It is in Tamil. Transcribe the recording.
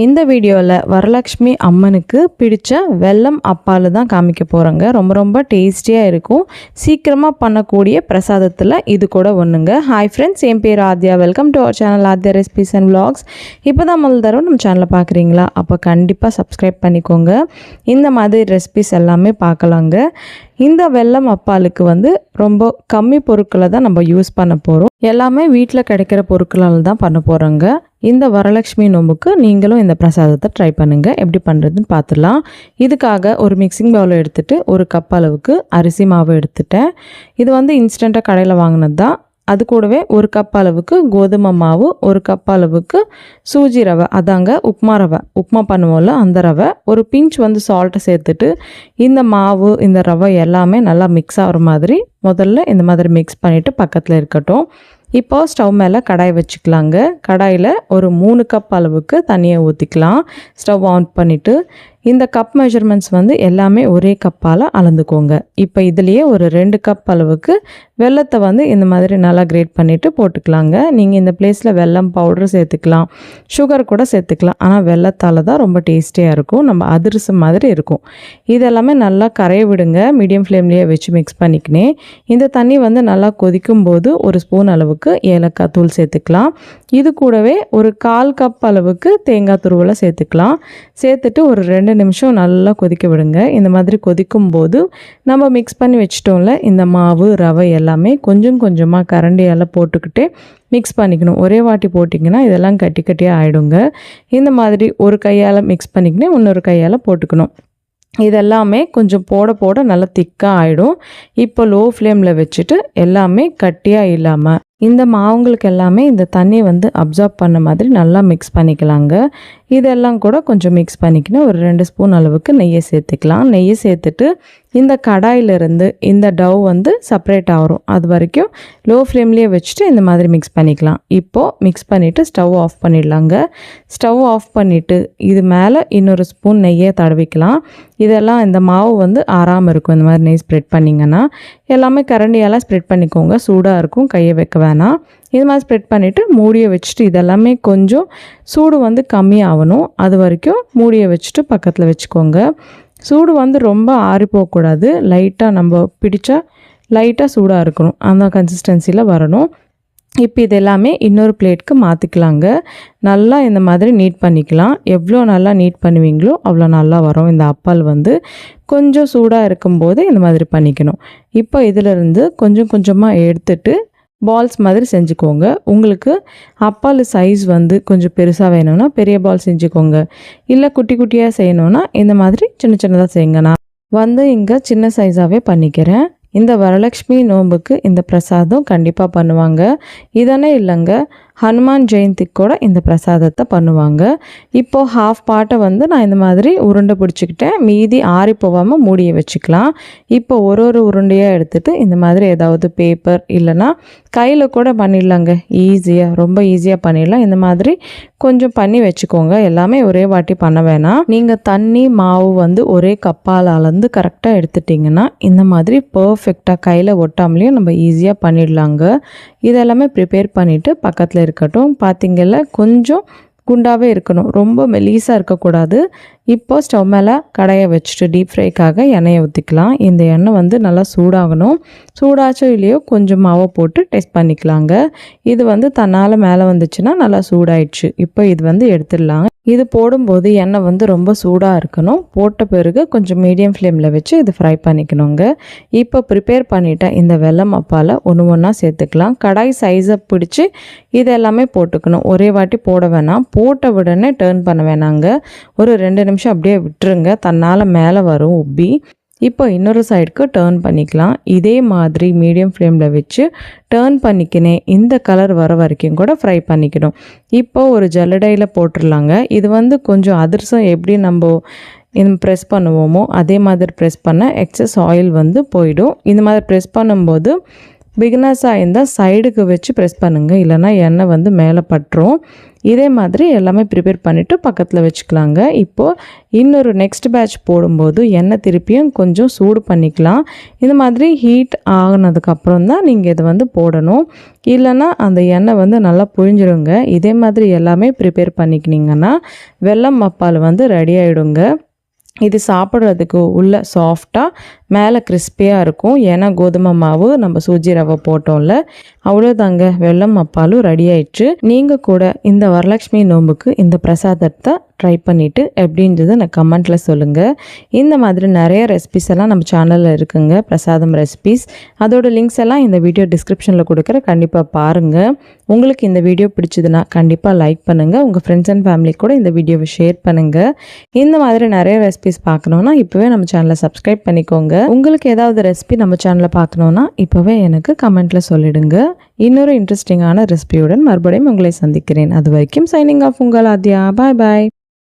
இந்த வீடியோவில் வரலட்சுமி அம்மனுக்கு பிடிச்ச வெல்லம் அப்பால் தான் காமிக்க போகிறோங்க. ரொம்ப டேஸ்டியாக இருக்கும். சீக்கிரமாக பண்ணக்கூடிய பிரசாதத்தில் இது கூட ஒன்றுங்க. ஹாய் ஃப்ரெண்ட்ஸ், என் பேர் Aadhya. Welcome to our channel Aadhya recipes and vlogs. இப்போ தான் முதல் தடவை நம்ம சேனலில் பார்க்குறீங்களா? அப்போ கண்டிப்பாக சப்ஸ்கிரைப் பண்ணிக்கோங்க. இந்த மாதிரி ரெசிபீஸ் எல்லாமே பார்க்கலாங்க. இந்த வெல்லம் அப்பாலுக்கு ரொம்ப கம்மி பொருட்களை தான் நம்ம யூஸ் பண்ண போகிறோம். எல்லாமே வீட்டில் கிடைக்கிற பொருட்களால் தான் பண்ண போகிறோங்க. இந்த வரலட்சுமி நோம்புக்கு நீங்களும் இந்த பிரசாதத்தை ட்ரை பண்ணுங்கள். எப்படி பண்ணுறதுன்னு பார்த்துடலாம். இதுக்காக ஒரு மிக்சிங் பவுலை எடுத்துகிட்டு ஒரு கப் அளவுக்கு அரிசி மாவு எடுத்துட்டேன். இது இன்ஸ்டண்ட்டாக கடையில் வாங்கினது தான். அது கூடவே ஒரு கப் அளவுக்கு கோதுமை மாவு, ஒரு கப் அளவுக்கு சூஜி ரவை, அதாங்க உப்புமா ரவை, உப்புமா பண்ணுவோம்ல அந்த ரவை, ஒரு பிஞ்ச் சால்ட்டை சேர்த்துட்டு இந்த மாவு இந்த ரவை எல்லாமே நல்லா மிக்ஸ் ஆகிற மாதிரி முதல்ல இந்த மாதிரி மிக்ஸ் பண்ணிவிட்டு பக்கத்தில் இருக்கட்டும். இப்போ ஸ்டவ் மேலே கடாய் வச்சுக்கலாங்க. கடாயில் ஒரு 3 கப் அளவுக்கு தண்ணியை ஊற்றிக்கலாம். ஸ்டவ் ஆன் பண்ணிவிட்டு இந்த கப் மெஷர்மெண்ட்ஸ் எல்லாமே ஒரே கப்பால் அளந்துக்கோங்க. இப்போ இதுலேயே ஒரு 2 கப் அளவுக்கு வெல்லத்தை இந்த மாதிரி நல்லா கிரேட் பண்ணிவிட்டு போட்டுக்கலாங்க. நீங்கள் இந்த பிளேஸில் வெல்லம் பவுடர் சேர்த்துக்கலாம், சுகர் கூட சேர்த்துக்கலாம். ஆனால் வெல்லத்தால் தான் ரொம்ப டேஸ்டியாக இருக்கும், நம்ம அதிரசம் மாதிரி இருக்கும். இதெல்லாமே நல்லா கரைய விடுங்க. மீடியம் ஃப்ளேம்லேயே வச்சு மிக்ஸ் பண்ணிக்கினேன். இந்த தண்ணி நல்லா கொதிக்கும் போது ஒரு ஸ்பூன் அளவுக்கு ஏலக்காய் தூள் சேர்த்துக்கலாம். இது கூடவே ஒரு 1/4 கப் அளவுக்கு தேங்காய் துருவலை சேர்த்துக்கலாம். சேர்த்துட்டு ஒரு 2 நிமிஷம் நல்லா கொதிக்க விடுங்க. இந்த மாதிரி கொதிக்கும் போது நம்ம மிக்ஸ் பண்ணி வச்சிட்டோம்ல இந்த மாவு ரவை எல்லாமே கொஞ்சமாக கரண்டியால் போட்டுக்கிட்டே மிக்ஸ் பண்ணிக்கணும். ஒரே வாட்டி போட்டிங்கன்னா இதெல்லாம் கட்டி கட்டியாக ஆகிடுங்க. இந்த மாதிரி ஒரு கையால் மிக்ஸ் பண்ணிக்கினே இன்னொரு கையால் போட்டுக்கணும். இதெல்லாமே கொஞ்சம் போட நல்லா திக்காக ஆகிடும். இப்போ லோ ஃப்ளேமில் வச்சுட்டு எல்லாமே கட்டியாக இல்லாமல் இந்த மாவுங்களுக்கு எல்லாமே இந்த தண்ணி அப்சார்ப் பண்ண மாதிரி நல்லா மிக்ஸ் பண்ணிக்கலாங்க. இதெல்லாம் கூட கொஞ்சம் மிக்ஸ் பண்ணிக்கின்னு ஒரு 2 ஸ்பூன் அளவுக்கு நெய்யை சேர்த்துக்கலாம். நெய்யை சேர்த்துட்டு இந்த கடாயிலிருந்து இந்த டவ் செப்பரேட் ஆகும். அது வரைக்கும் லோ ஃப்ளேம்லேயே வச்சுட்டு இந்த மாதிரி மிக்ஸ் பண்ணிக்கலாம். இப்போது மிக்ஸ் பண்ணிவிட்டு ஸ்டவ் ஆஃப் பண்ணிடலாங்க. ஸ்டவ் ஆஃப் பண்ணிவிட்டு இது மேலே இன்னொரு ஸ்பூன் நெய்யை தடவிக்கலாம். இதெல்லாம் இந்த மாவு ஆறாமல் இருக்கும். இந்த மாதிரி நெய் ஸ்ப்ரெட் பண்ணிங்கன்னா எல்லாமே கரண்டியால் ஸ்ப்ரெட் பண்ணிக்கோங்க. சூடாக இருக்கும், கையை வைக்க வேணாம். இது மாதிரி ஸ்ப்ரெட் பண்ணிவிட்டு மூடியை வச்சுட்டு இதெல்லாமே கொஞ்சம் சூடு கம்மியாகணும். அது வரைக்கும் மூடியை வச்சுட்டு பக்கத்தில் வச்சுக்கோங்க. சூடு ரொம்ப ஆறி போகக்கூடாது. லைட்டாக நம்ம பிடிச்சா லைட்டாக சூடாக இருக்கணும். அந்த கன்சிஸ்டன்சியில் வரணும். இப்போ இது எல்லாமே இன்னொரு பிளேட்க்கு மாற்றிக்கலாங்க. நல்லா இந்த மாதிரி நீட் பண்ணிக்கலாம். எவ்வளோ நல்லா நீட் பண்ணுவீங்களோ அவ்வளோ நல்லா வரும். இந்த அப்பால் கொஞ்சம் சூடாக இருக்கும்போது இந்த மாதிரி பண்ணிக்கணும். இப்போ இதிலிருந்து கொஞ்சமாக எடுத்துட்டு பால்ஸ் மாதிரி செஞ்சுக்கோங்க. உங்களுக்கு அப்பால் சைஸ் கொஞ்சம் பெருசாக வேணும்னா பெரிய பால் செஞ்சுக்கோங்க. இல்லை குட்டி குட்டியாக செய்யணுன்னா இந்த மாதிரி சின்னதாக செய்யுங்க. நான் இங்கே சின்ன சைஸாகவே பண்ணிக்கிறேன். இந்த வரலட்சுமி நோம்புக்கு இந்த பிரசாதம் கண்டிப்பாக பண்ணுவாங்க. இதனே இல்லைங்க, ஹனுமான் ஜெயந்திக்கு கூட இந்த பிரசாதத்தை பண்ணுவாங்க. இப்போது ஹாஃப் பார்ட்டை நான் இந்த மாதிரி உருண்டை பிடிச்சிக்கிட்டேன். மீதி ஆறி போகாமல் மூடியை வச்சுக்கலாம். இப்போ ஒரு உருண்டையாக எடுத்துகிட்டு இந்த மாதிரி ஏதாவது பேப்பர் இல்லைன்னா கையில் கூட பண்ணிடலாங்க. ரொம்ப ஈஸியாக பண்ணிடலாம். இந்த மாதிரி கொஞ்சம் பண்ணி வச்சுக்கோங்க. எல்லாமே ஒரே வாட்டி பண்ண வேணாம். நீங்கள் தண்ணி மாவு ஒரே கப்பால் அளந்து கரெக்டாக எடுத்துட்டிங்கன்னா இந்த மாதிரி பர்ஃபெக்டாக கையில் ஒட்டாமலேயும் நம்ம ஈஸியாக பண்ணிடலாங்க. இதெல்லாமே ப்ரிப்பேர் பண்ணிவிட்டு பக்கத்தில் இருக்கட்டும். பார்த்திங்கல்ல, கொஞ்சம் குண்டாகவே இருக்கணும், ரொம்ப மெலீஸாக இருக்கக்கூடாது. இப்போ ஸ்டவ் மேலே கடாயை வச்சுட்டு டீப் ஃப்ரைக்காக எண்ணெயை ஊற்றிக்கலாம். இந்த எண்ணெய் நல்லா சூடாகணும். சூடாச்சோ இல்லையோ கொஞ்சம் மாவை போட்டு டெஸ்ட் பண்ணிக்கலாங்க. இது தன்னால் மேலே வந்துச்சுன்னா நல்லா சூடாயிடுச்சு. இப்போ இது எடுத்துடலாம். இது போடும்போது எண்ணெய் ரொம்ப சூடாக இருக்கணும். போட்ட பிறகு கொஞ்சம் மீடியம் ஃப்ளேமில் வச்சு இது ஃப்ரை பண்ணிக்கணுங்க. இப்போ ப்ரிப்பேர் பண்ணிவிட்டேன் இந்த வெல்லம் அப்பால் ஒன்றா சேர்த்துக்கலாம். கடாய் சைஸை பிடிச்சி இது எல்லாமே போட்டுக்கணும். ஒரே வாட்டி போட வேணாம். போட்ட உடனே டேர்ன் பண்ண வேணாங்க. ஒரு 2 நிமிஷம் அப்படியே விட்டுருங்க. தன்னால் மேலே வரும் உப்பி. இப்போ இன்னொரு சைடுக்கு டேர்ன் பண்ணிக்கலாம். இதே மாதிரி மீடியம் ஃப்ளேமில் வச்சு டேர்ன் பண்ணிக்கினே இந்த கலர் வர வரைக்கும் கூட ஃப்ரை பண்ணிக்கணும். இப்போ ஒரு ஜல்லடையில் போட்டுடலாங்க. இது கொஞ்சம் அதிரசம் எப்படி நம்ம ப்ரெஸ் பண்ணுவோமோ அதே மாதிரி ப்ரெஸ் பண்ண எக்ஸஸ் ஆயில் போயிடும். இந்த மாதிரி ப்ரெஸ் பண்ணும்போது பிகினர்ஸாக இருந்தால் சைடுக்கு வச்சு ப்ரெஸ் பண்ணுங்கள், இல்லைனா எண்ணெய் வந்து மேலே பட்டுரும். இதே மாதிரி எல்லாமே ப்ரிப்பேர் பண்ணிவிட்டு பக்கத்தில் வச்சுக்கலாங்க. இப்போது இன்னொரு நெக்ஸ்ட் பேட்ச் போடும்போது எண்ணெய் திருப்பியும் கொஞ்சம் சூடு பண்ணிக்கலாம். இந்த மாதிரி ஹீட் ஆகினதுக்கப்புறம் தான் நீங்கள் இதை வந்து போடணும், இல்லைன்னா அந்த எண்ணெய் வந்து நல்லா புழிஞ்சிடுங்க. இதே மாதிரி எல்லாமே ப்ரிப்பேர் பண்ணிக்கினீங்கன்னா வெல்லம் அப்பால் வந்து ரெடி ஆகிடுங்க. இது சாப்பிட்றதுக்கு உள்ள சாஃப்டாக மேலே கிறிஸ்பியாக இருக்கும். ஏன்னா கோதுமை மாவு நம்ம சூஜி ரவை போட்டோம்ல, அவ்வளோதாங்க, வெல்லம் அப்பாலும் ரெடி ஆயிடுச்சு. நீங்கள் கூட இந்த வரலட்சுமி நோம்புக்கு இந்த பிரசாதத்தை ட்ரை பண்ணிவிட்டு எப்படின்றது நான் கமெண்ட்டில் சொல்லுங்கள். இந்த மாதிரி நிறைய ரெசிபிஸ் எல்லாம் நம்ம சேனலில் இருக்குங்க, பிரசாதம் ரெசிபிஸ். அதோட லிங்க்ஸ் எல்லாம் இந்த வீடியோ டிஸ்கிரிப்ஷனில் கொடுக்குற, கண்டிப்பாக பாருங்கள். உங்களுக்கு இந்த வீடியோ பிடிச்சதுன்னா கண்டிப்பாக லைக் பண்ணுங்கள். உங்கள் ஃப்ரெண்ட்ஸ் அண்ட் ஃபேமிலி கூட இந்த வீடியோவை ஷேர் பண்ணுங்கள். இந்த மாதிரி நிறைய ரெசிபிஸ் பார்க்கணுன்னா இப்போவே நம்ம சேனலை சப்ஸ்கிரைப் பண்ணிக்கோங்க. உங்களுக்கு ஏதாவது ரெசிபி நம்ம சேனலில் பார்க்கணுன்னா இப்போவே எனக்கு கமெண்ட்டில் சொல்லிடுங்க. இன்னொரு இன்ட்ரெஸ்டிங்கான ரெசிபியுடன் மறுபடியும் உங்களை சந்திக்கிறேன். அது வரைக்கும் சைனிங் ஆஃப் உங்கள் ஆத்யா. பாய் பாய்.